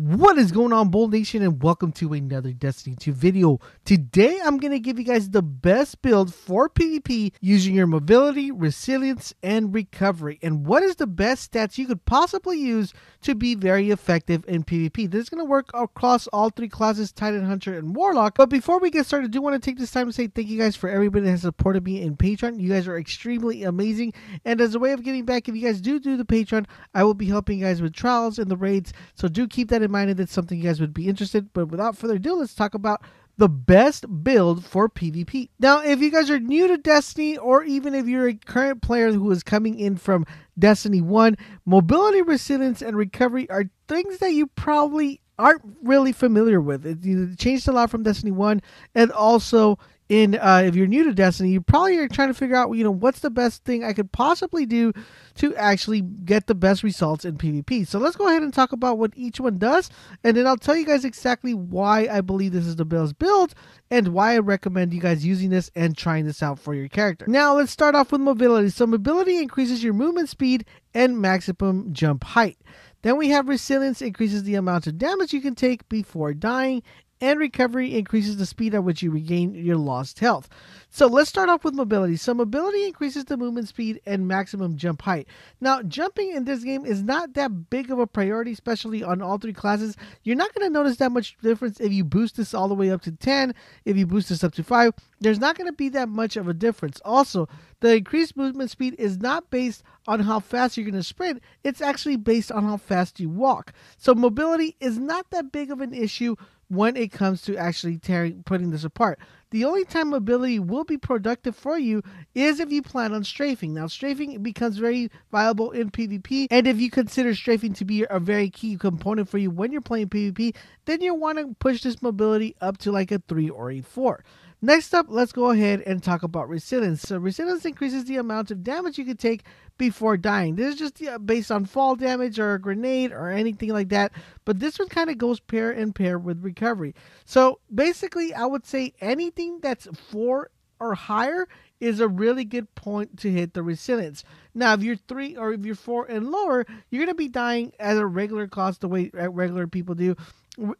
What is going on, Bold Nation, and welcome to another Destiny 2 video. Today, I'm going to give you guys the best build for PvP using your mobility, resilience, and recovery. And what is the best stats you could possibly use to be very effective in PvP. This is going to work across all three classes, Titan, Hunter, and Warlock. But before we get started, I do want to take this time to say thank you guys for everybody that has supported me in Patreon. You guys are extremely amazing. And as a way of giving back, if you guys do the Patreon, I will be helping you guys with trials and the raids. So do keep that in mind if it's something you guys would be interested. But without further ado, let's talk about the best build for PvP. Now, if you guys are new to Destiny, or even if you're a current player who is coming in from Destiny 1, mobility, resilience, and recovery are things that you probably aren't really familiar with. It changed a lot from Destiny 1, and also if you're new to Destiny, you probably are trying to figure out, what's the best thing I could possibly do to actually get the best results in PvP. So let's go ahead and talk about what each one does, and then I'll tell you guys exactly why I believe this is the best build and why I recommend you guys using this and trying this out for your character. Now, let's start off with mobility. So mobility increases your movement speed and maximum jump height. Then we have resilience, increases the amount of damage you can take before dying, and recovery increases the speed at which you regain your lost health. So let's start off with mobility. So mobility increases the movement speed and maximum jump height. Now, jumping in this game is not that big of a priority, especially on all three classes. You're not going to notice that much difference if you boost this all the way up to 10, if you boost this up to 5. There's not going to be that much of a difference. Also, the increased movement speed is not based on how fast you're going to sprint. It's actually based on how fast you walk. So mobility is not that big of an issue when it comes to actually putting this apart. The only time mobility will be productive for you is if you plan on strafing. Now, strafing becomes very viable in PvP, and if you consider strafing to be a very key component for you when you're playing PvP, then you want to push this mobility up to like a 3 or a 4. Next up, let's go ahead and talk about resilience. So resilience increases the amount of damage you can take before dying. This is just based on fall damage or a grenade or anything like that, but this one kind of goes pair in pair with recovery. So basically, I would say anything that's 4 or higher is a really good point to hit the resilience. Now, if you're 3 or if you're 4 and lower, you're going to be dying at a regular cost the way regular people do.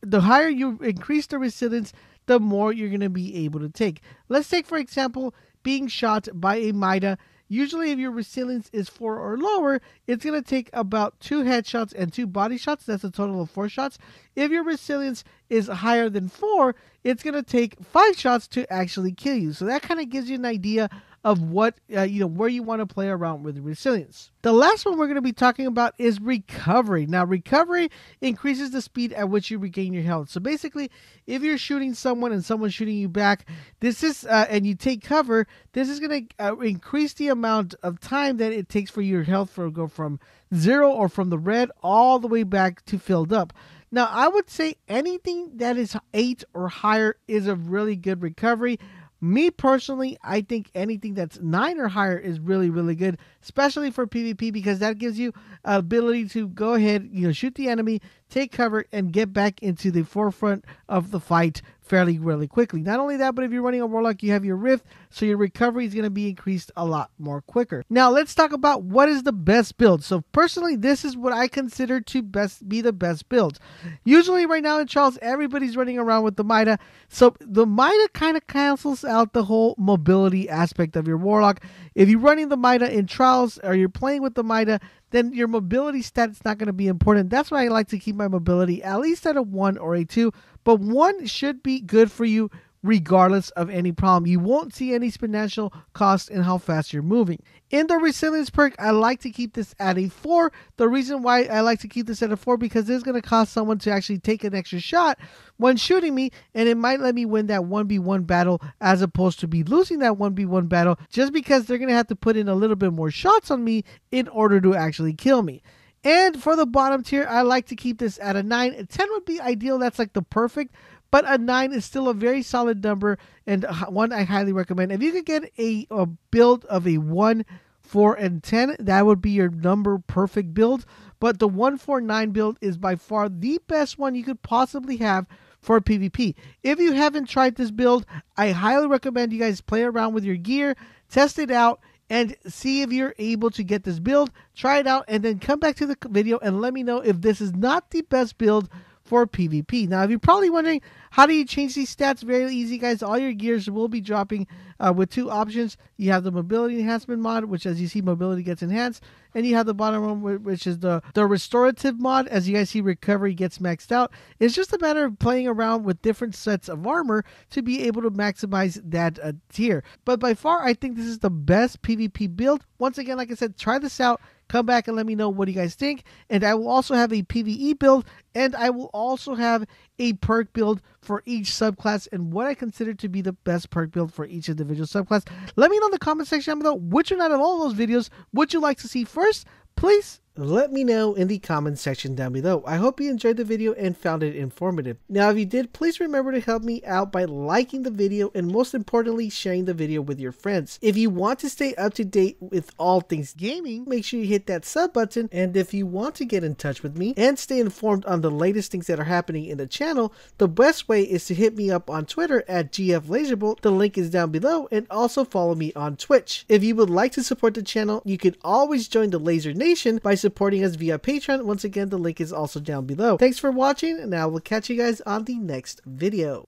The higher you increase the resilience, the more you're going to be able to take. Let's take, for example, being shot by a Mida. Usually, if your resilience is 4 or lower, it's going to take about 2 headshots and 2 body shots. That's a total of 4 shots. If your resilience is higher than 4, it's going to take 5 shots to actually kill you. So that kind of gives you an idea of what, where you want to play around with resilience. The last one we're going to be talking about is recovery. Now, recovery increases the speed at which you regain your health. So basically, if you're shooting someone and someone's shooting you back, this is, and you take cover, this is going to increase the amount of time that it takes for your health to go from 0 or from the red all the way back to filled up. Now, I would say anything that is 8 or higher is a really good recovery. Me personally, I think anything that's 9 or higher is really, really good, especially for PvP, because that gives you ability to go ahead, shoot the enemy, take cover, and get back into the forefront of the fight fairly, really quickly. Not only that, but if you're running a Warlock, you have your Rift, so your recovery is going to be increased a lot more quicker. Now, let's talk about what is the best build. So personally, this is what I consider to be the best build. Usually right now in Trials, everybody's running around with the Mida. So the Mida kind of cancels out the whole mobility aspect of your Warlock. If you're running the Mida in Trials or you're playing with the Mida, then your mobility stat is not going to be important. That's why I like to keep my mobility at least at a 1 or a 2. But 1 should be good for you regardless of any problem. You won't see any exponential cost in how fast you're moving. In the resilience perk, I like to keep this at a 4. The reason why I like to keep this at a 4 because this is going to cost someone to actually take an extra shot when shooting me, and it might let me win that 1v1 battle as opposed to be losing that 1v1 battle just because they're going to have to put in a little bit more shots on me in order to actually kill me. And for the bottom tier, I like to keep this at a 9. A 10 would be ideal. That's like the perfect. But a 9 is still a very solid number and one I highly recommend. If you could get a build of a 1, 4, and 10, that would be your number perfect build. But the 1, 4, 9 build is by far the best one you could possibly have for PvP. If you haven't tried this build, I highly recommend you guys play around with your gear, test it out, and see if you're able to get this build. Try it out and then come back to the video and let me know if this is not the best build for PvP. Now, if you're probably wondering, how do you change these stats? Very easy, guys. All your gears will be dropping with two options. You have the mobility enhancement mod, which, as you see, mobility gets enhanced. And you have the bottom one, which is the restorative mod. As you guys see, recovery gets maxed out. It's just a matter of playing around with different sets of armor to be able to maximize that tier. But by far, I think this is the best PvP build. Once again, like I said, try this out. Come back and let me know what you guys think. And I will also have a PvE build, and I will also have a perk build for each subclass and what I consider to be the best perk build for each individual subclass. Let me know in the comment section down below which one out of all those videos would you like to see first. Please let me know in the comment section down below. I hope you enjoyed the video and found it informative. Now, if you did, please remember to help me out by liking the video and most importantly, sharing the video with your friends. If you want to stay up to date with all things gaming, make sure you hit that sub button. And if you want to get in touch with me and stay informed on the latest things that are happening in the channel, the best way is to hit me up on Twitter at GFLaserbolt. The link is down below, and also follow me on Twitch. If you would like to support the channel, you can always join the Laser Nation by supporting us via Patreon. Once again, the link is also down below. Thanks for watching, and I will catch you guys on the next video.